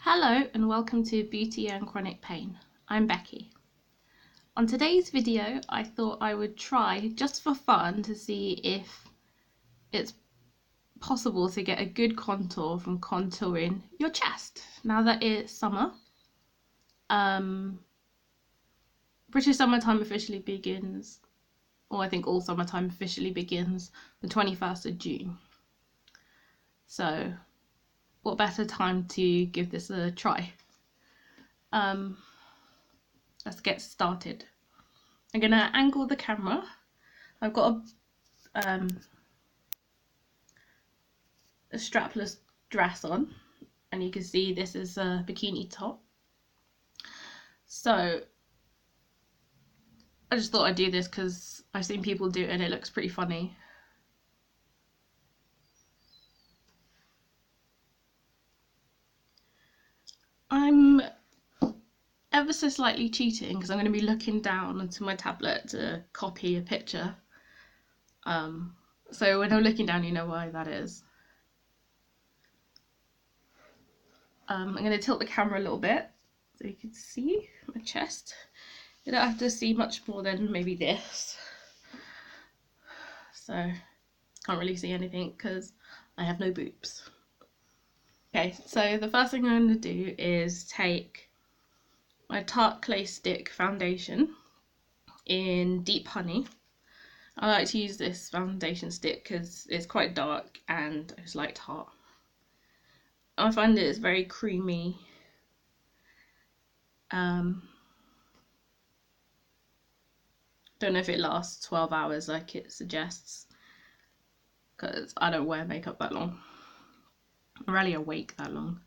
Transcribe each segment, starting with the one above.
Hello and welcome to Beauty and Chronic Pain. I'm Becky. On today's video I thought I would try just for fun to see if it's possible to get a good contour from contouring your chest. Now that it's summer, British summertime officially begins, or I think all summertime officially begins the 21st of June. So what better time to give this a try? Let's get started. I'm gonna angle the camera. I've got a strapless dress on, and you can see this is a bikini top. So I just thought I'd do this because I've seen people do it and it looks pretty funny. I'm ever so slightly cheating because I'm going to be looking down onto my tablet to copy a picture. So when I'm looking down, you know why that is. I'm going to tilt the camera a little bit so you can see my chest. You don't have to see much more than maybe this. So can't really see anything because I have no boobs. Okay, so the first thing I'm going to do is take my Tarte Clay Stick foundation in Deep Honey. I like to use this foundation stick because it's quite dark and I just like Tarte. I find it's very creamy. Don't know if it lasts 12 hours like it suggests, because I don't wear makeup that long. I'm rarely awake that long.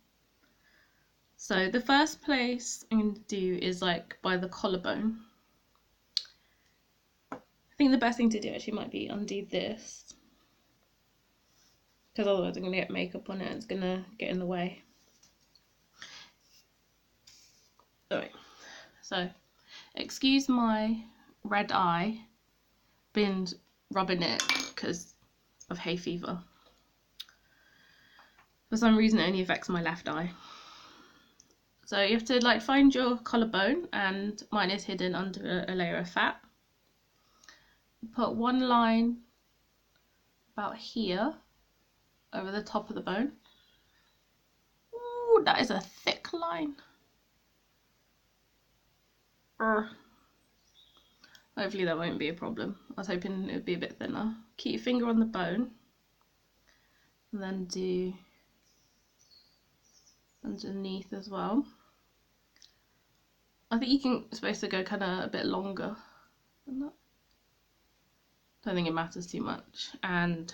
So the first place I'm going to do is like by the collarbone. I think the best thing to do actually might be undo this, because otherwise I'm going to get makeup on it and it's going to get in the way. Alright, so excuse my red eye, been rubbing it because of hay fever. For some reason it only affects my left eye. So you have to like find your collarbone, and mine is hidden under a layer of fat. Put one line about here over the top of the bone. Ooh, that is a thick line. Hopefully that won't be a problem. I was hoping it would be a bit thinner. Keep your finger on the bone and then do underneath as well. I think you're supposed to go kind of a bit longer than that. Don't think it matters too much. And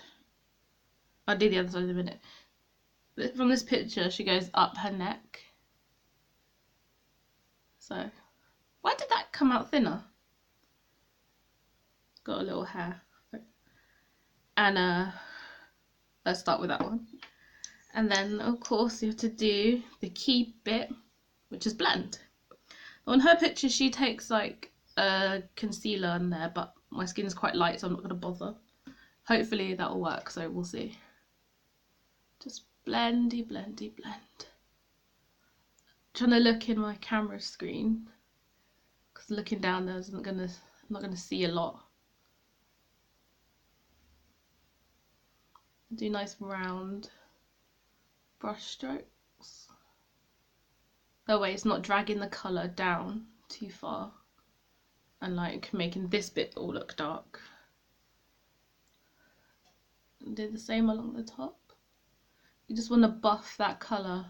I'll do the other side in a minute. But from this picture, she goes up her neck. So, why did that come out thinner? Got a little hair. And let's start with that one. And then, of course, you have to do the key bit, which is blend. On her picture, she takes like a concealer in there, but my skin is quite light, so I'm not going to bother. Hopefully that'll work, so we'll see. Just blendy, blendy, blend. Trying to look in my camera screen, because looking down there I'm not gonna see a lot. Do nice round brush strokes. That way it's not dragging the colour down too far and like making this bit all look dark. And do the same along the top. You just want to buff that colour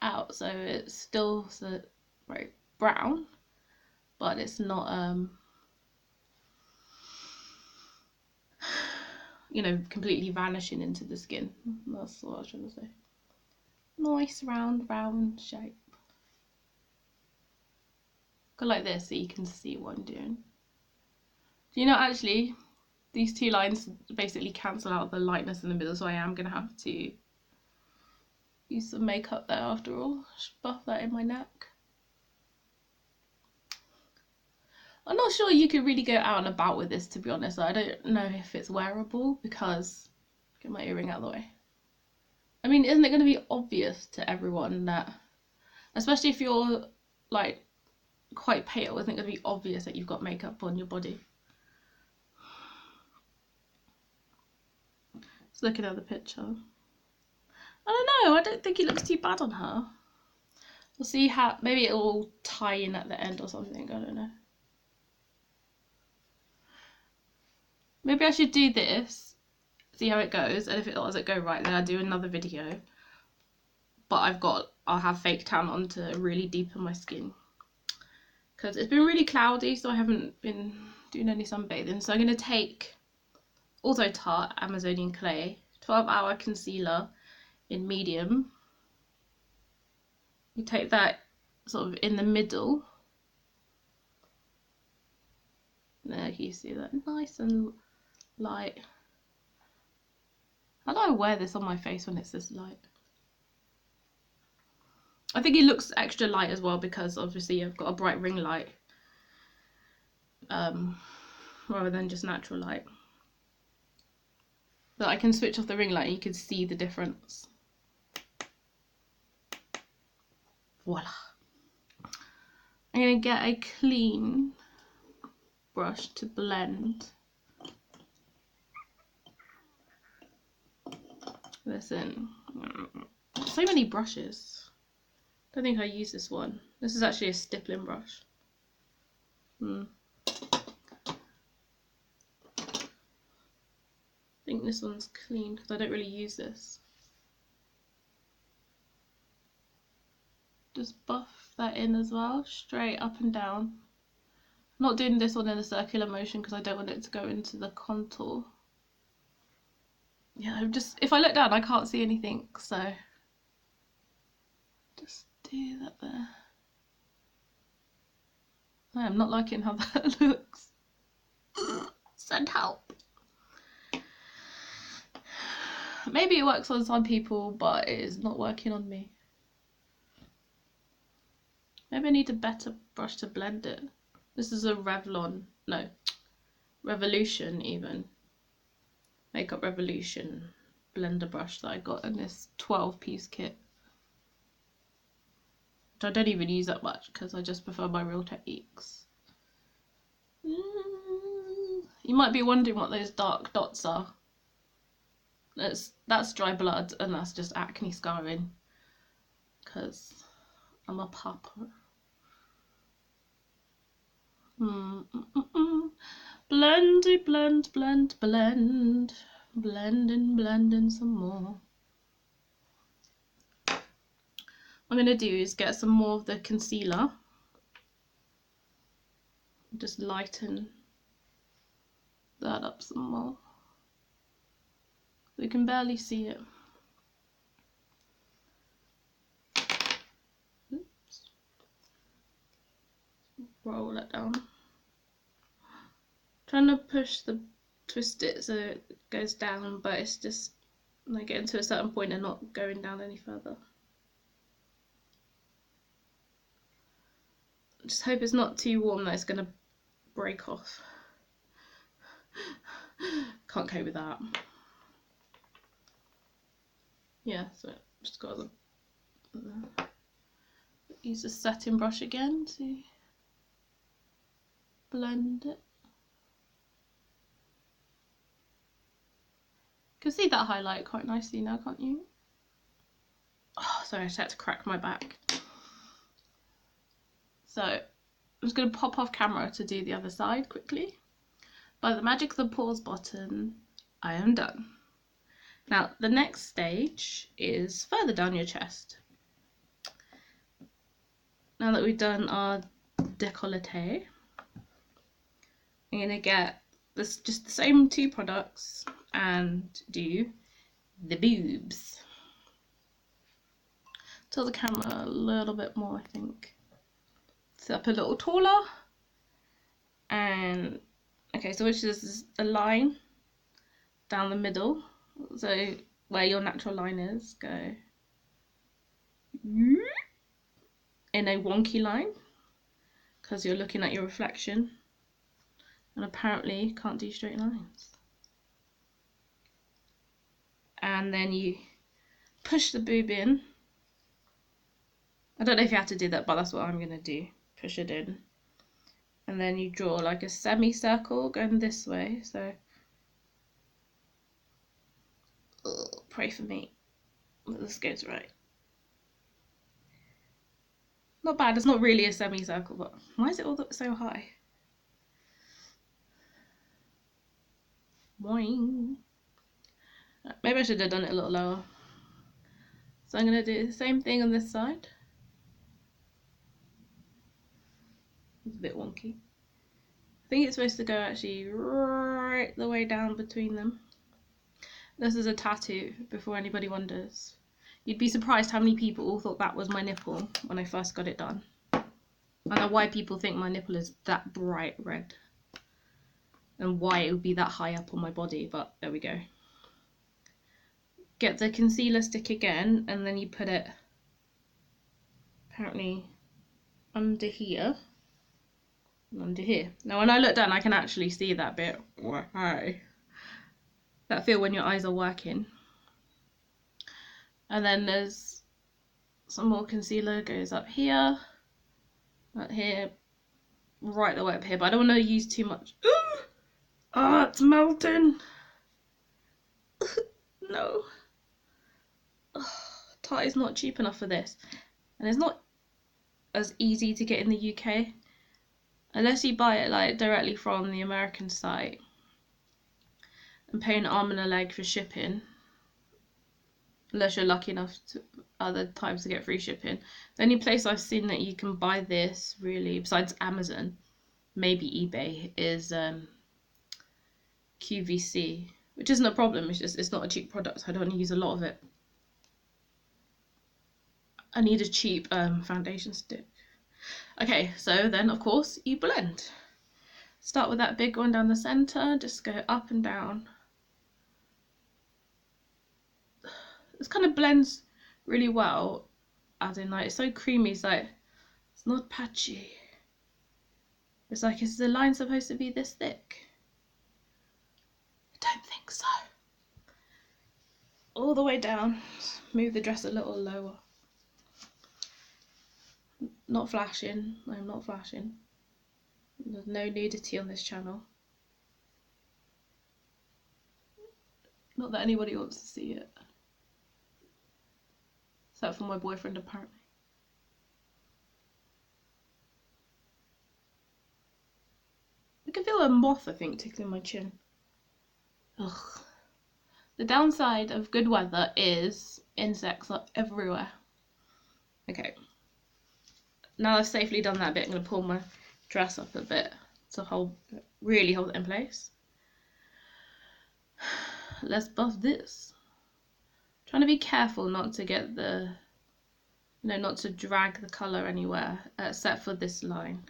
out so it's still right brown, but it's not you know, completely vanishing into the skin. That's what I was trying to say. Nice round shape. Go like this so you can see what I'm doing. Do you know, actually these two lines basically cancel out the lightness in the middle, so I am gonna have to use some makeup there after all. Just buff that in my neck. I'm not sure you could really go out and about with this, to be honest. I don't know if it's wearable because, get my earring out of the way. mean, isn't it going to be obvious to everyone that, especially if you're like quite pale, isn't it going to be obvious that you've got makeup on your body? Let's look at another picture. I don't know, I don't think it looks too bad on her. We'll see how, maybe it will tie in at the end or something, I don't know. Maybe I should do this, see how it goes, and if it doesn't go right, then I'll do another video. But I'll have fake tan on to really deepen my skin. Because it's been really cloudy, so I haven't been doing any sunbathing. So I'm going to take also Tarte Amazonian Clay 12-hour concealer in medium. You take that sort of in the middle. There, you see that, nice and light. How do I wear this on my face when it's this light? I think it looks extra light as well because obviously I've got a bright ring light rather than just natural light. But I can switch off the ring light and you can see the difference. Voila. I'm going to get a clean brush to blend. Listen, so many brushes. I don't think I use this one. This is actually a stippling brush. I think this one's clean because I don't really use this. Just buff that in as well, straight up and down. I'm not doing this one in a circular motion because I don't want it to go into the contour. Yeah, if I look down I can't see anything, so just do that there. I am not liking how that looks. Send help. Maybe it works on some people, but it is not working on me. Maybe I need a better brush to blend it. This is a Revolution even. Makeup Revolution blender brush that I got in this 12-piece kit. Which I don't even use that much because I just prefer my Real Techniques. You might be wondering what those dark dots are. That's dry blood and that's just acne scarring because I'm a papa. Blendy, blend, blend, blend. Blending some more. What I'm going to do is get some more of the concealer. Just lighten that up some more. You can barely see it. Oops. Roll it down. Trying to twist it so it goes down, but it's just like getting to a certain point and not going down any further. Just hope it's not too warm that it's gonna break off. Can't cope with that. Yeah, so just got to use a setting brush again to blend it. You can see that highlight quite nicely now, can't you? Oh, sorry, I just had to crack my back. So I'm just going to pop off camera to do the other side quickly. By the magic of the pause button, I am done. Now the next stage is further down your chest. Now that we've done our décolleté, I'm going to get just the same two products and do the boobs. Tilt the camera a little bit more, I think. Sit up a little taller. And okay, so which is a line down the middle. So where your natural line is, go in a wonky line because you're looking at your reflection and apparently can't do straight lines. And then you push the boob in. I don't know if you have to do that, but that's what I'm going to do. Push it in. And then you draw like a semicircle going this way. So, pray for me that this goes right. Not bad. It's not really a semicircle, but why is it all so high? Boing. Maybe I should have done it a little lower. So I'm going to do the same thing on this side. It's a bit wonky. I think it's supposed to go actually right the way down between them. This is a tattoo, before anybody wonders. You'd be surprised how many people all thought that was my nipple when I first got it done. I don't know why people think my nipple is that bright red. And why it would be that high up on my body, but there we go. Get the concealer stick again, and then you put it apparently under here and under here. Now when I look down I can actually see that bit. Why? That feel when your eyes are working. And then there's some more concealer, goes up here, right the way up here, but I don't want to use too much. Oh, it's melting. No. Tarte is not cheap enough for this, and it's not as easy to get in the UK unless you buy it like directly from the American site and pay an arm and a leg for shipping, unless you're lucky enough to other times to get free shipping. The only place I've seen that you can buy this really, besides Amazon, maybe eBay, is QVC, which isn't a problem, it's just it's not a cheap product, so I don't want to use a lot of it. I need a cheap foundation stick. Okay, so then of course you blend. Start with that big one down the center, just go up and down. This kind of blends really well, as in like it's so creamy, it's like it's not patchy. It's like, is the line supposed to be this thick? I don't think so. All the way down, move the dress a little lower. Not flashing, I'm not flashing. There's no nudity on this channel. Not that anybody wants to see it. Except for my boyfriend, apparently. I can feel a moth, I think, tickling my chin. Ugh. The downside of good weather is insects are everywhere. Okay. Now I've safely done that bit, I'm going to pull my dress up a bit to really hold it in place. Let's buff this. Trying to be careful not to get the, not to drag the colour anywhere, except for this line.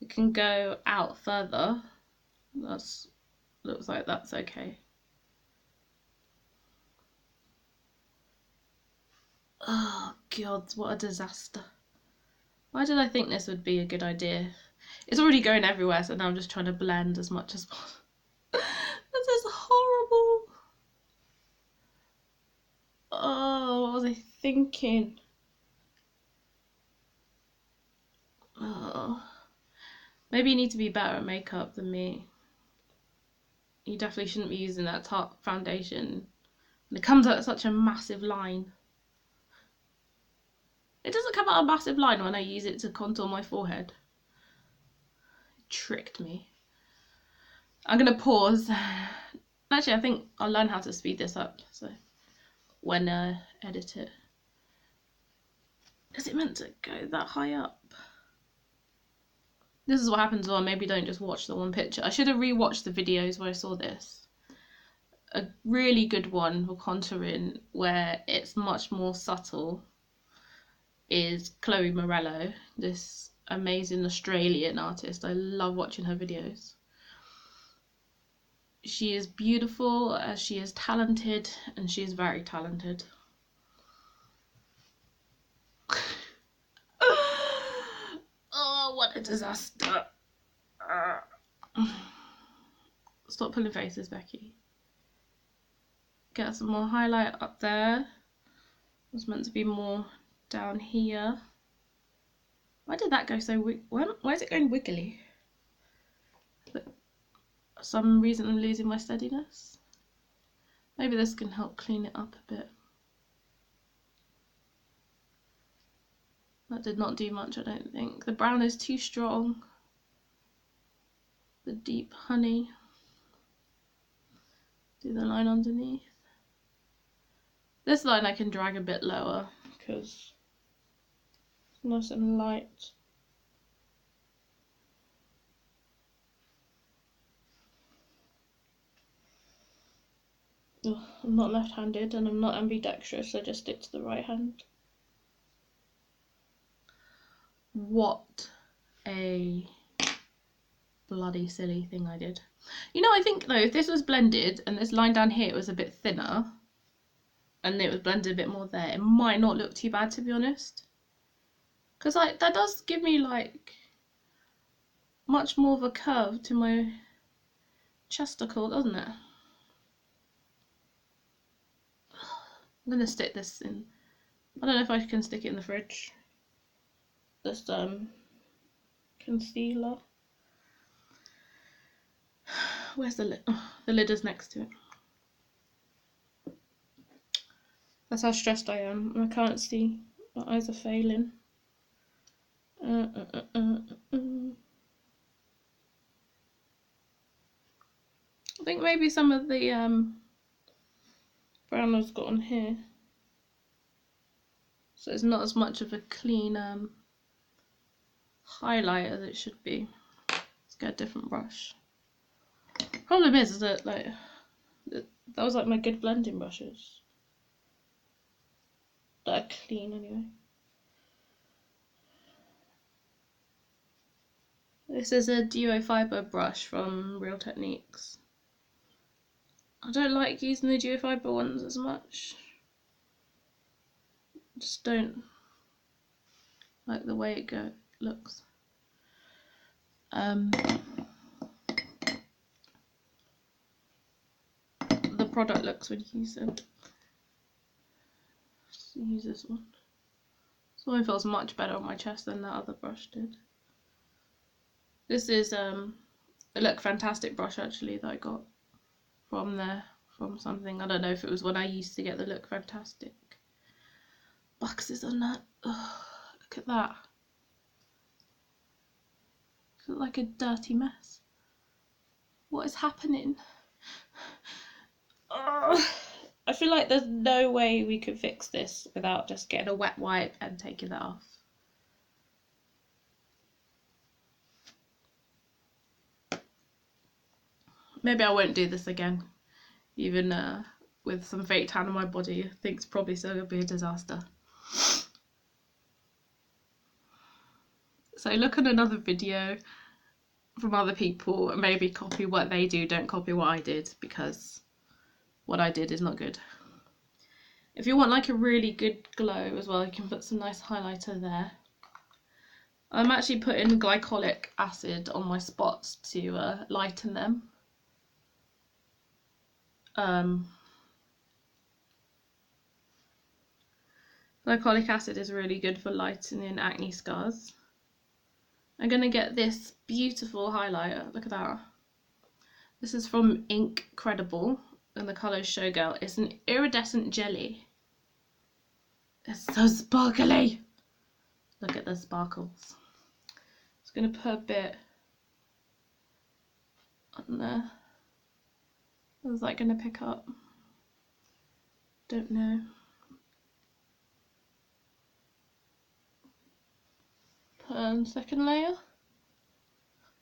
It can go out further. Looks like that's okay. Oh god, what a disaster. Why did I think this would be a good idea? It's already going everywhere, so now I'm just trying to blend as much as possible. This is horrible. Oh, what was I thinking? Oh. Maybe you need to be better at makeup than me. You definitely shouldn't be using that Tarte foundation. And it comes out such a massive line. It doesn't come out a massive line when I use it to contour my forehead. It tricked me. I'm going to pause. Actually, I think I'll learn how to speed this up. So when I edit it. Is it meant to go that high up? This is what happens when maybe don't just watch the one picture. I should have rewatched the videos where I saw this. A really good one for contouring where it's much more subtle is Chloe Morello, this amazing Australian artist. I love watching her videos. She is beautiful, she is talented, and she is very talented. Oh, what a disaster. Stop pulling faces, Becky. get some more highlight up there. It was meant to be more down here. Why did that go so why is it going wiggly? For some reason I'm losing my steadiness. Maybe this can help clean it up a bit. That did not do much, I don't think. The brown is too strong. The deep honey. Do the line underneath. This line I can drag a bit lower because it's nice and light. Ugh, I'm not left-handed and I'm not ambidextrous, so just stick to the right hand. What a bloody silly thing I did. You know, I think though, if this was blended and this line down here was a bit thinner and it was blended a bit more there, it might not look too bad, to be honest. Because like that does give me like much more of a curve to my chesticle, doesn't it? I'm gonna stick this in. I don't know if I can stick it in the fridge. This concealer. Where's the lid? Oh, the lid is next to it. That's how stressed I am. I can't see. My eyes are failing. I think maybe some of the brown has got on here, so it's not as much of a clean highlight as it should be. Let's get a different brush. Problem is that like that was like my good blending brushes that are clean anyway. This is a duo fibre brush from Real Techniques. I don't like using the duo fibre ones as much. I just don't like the way it looks. The product looks when you use it. Just use this one. This one feels much better on my chest than that other brush did. This is a Look Fantastic brush actually that I got from something. I don't know if it was when I used to get the Look Fantastic boxes on that. Oh, look at that. It looks like a dirty mess. What is happening? Oh, I feel like there's no way we could fix this without just getting a wet wipe and taking that off. Maybe I won't do this again, even with some fake tan on my body. I think it's probably still going to be a disaster. So look at another video from other people and maybe copy what they do. Don't copy what I did, because what I did is not good. If you want like a really good glow as well, you can put some nice highlighter there. I'm actually putting glycolic acid on my spots to lighten them. Glycolic acid is really good for lightening acne scars. I'm going to get this beautiful highlighter. Look at that. This is from Inc.redible and the colour is Showgirl. It's an iridescent jelly. It's so sparkly. Look at the sparkles. Just going to put a bit on there. Is that going to pick up? Don't know. Put on second layer.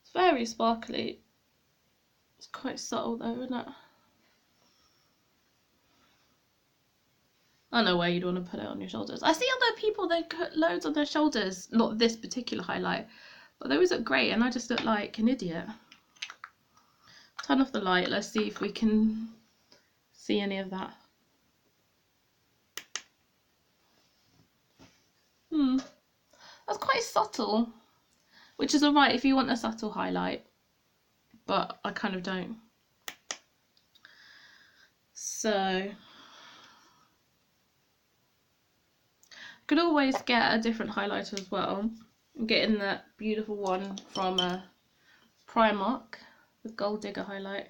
It's very sparkly. It's quite subtle though, isn't it? I don't know where you'd want to put it on your shoulders. I see other people that put loads on their shoulders, not this particular highlight, but those look great and I just look like an idiot. Turn off the light, let's see if we can see any of that. That's quite subtle, which is alright if you want a subtle highlight, but I kind of don't. So could always get a different highlighter as well. I'm getting that beautiful one from Primark, the Gold Digger highlight.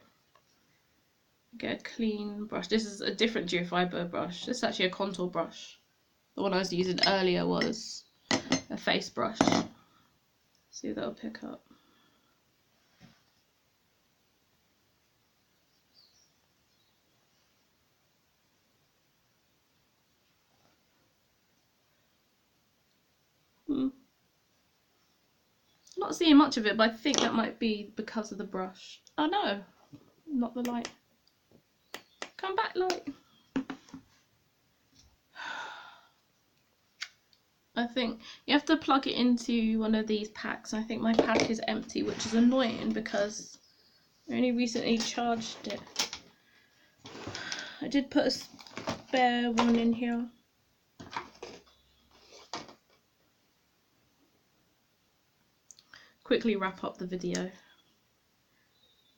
Get a clean brush. This is a different geofiber brush. This is actually a contour brush. The one I was using earlier was a face brush. See if that'll pick up. Not seeing much of it, but I think that might be because of the brush. Oh no, not the light. Come back, light. I think you have to plug it into one of these packs. I think my pack is empty, which is annoying because I only recently charged it. I did put a spare one in here. Quickly wrap up the video.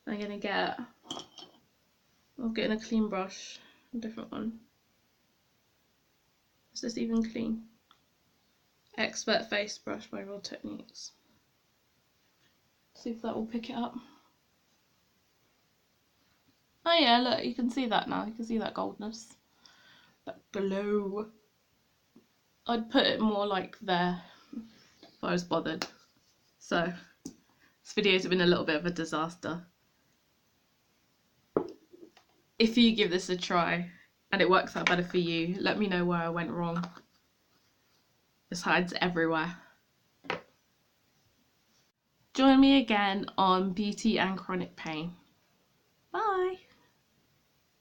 I'm getting a clean brush, a different one. Is this even clean? Expert Face Brush by Raw Techniques. See if that will pick it up. Oh yeah, look, you can see that now. You can see that goldness, that glow. I'd put it more like there if I was bothered. So this video's been a little bit of a disaster. If you give this a try and it works out better for you, let me know where I went wrong. This hides everywhere. Join me again on Beauty and Chronic Pain. Bye!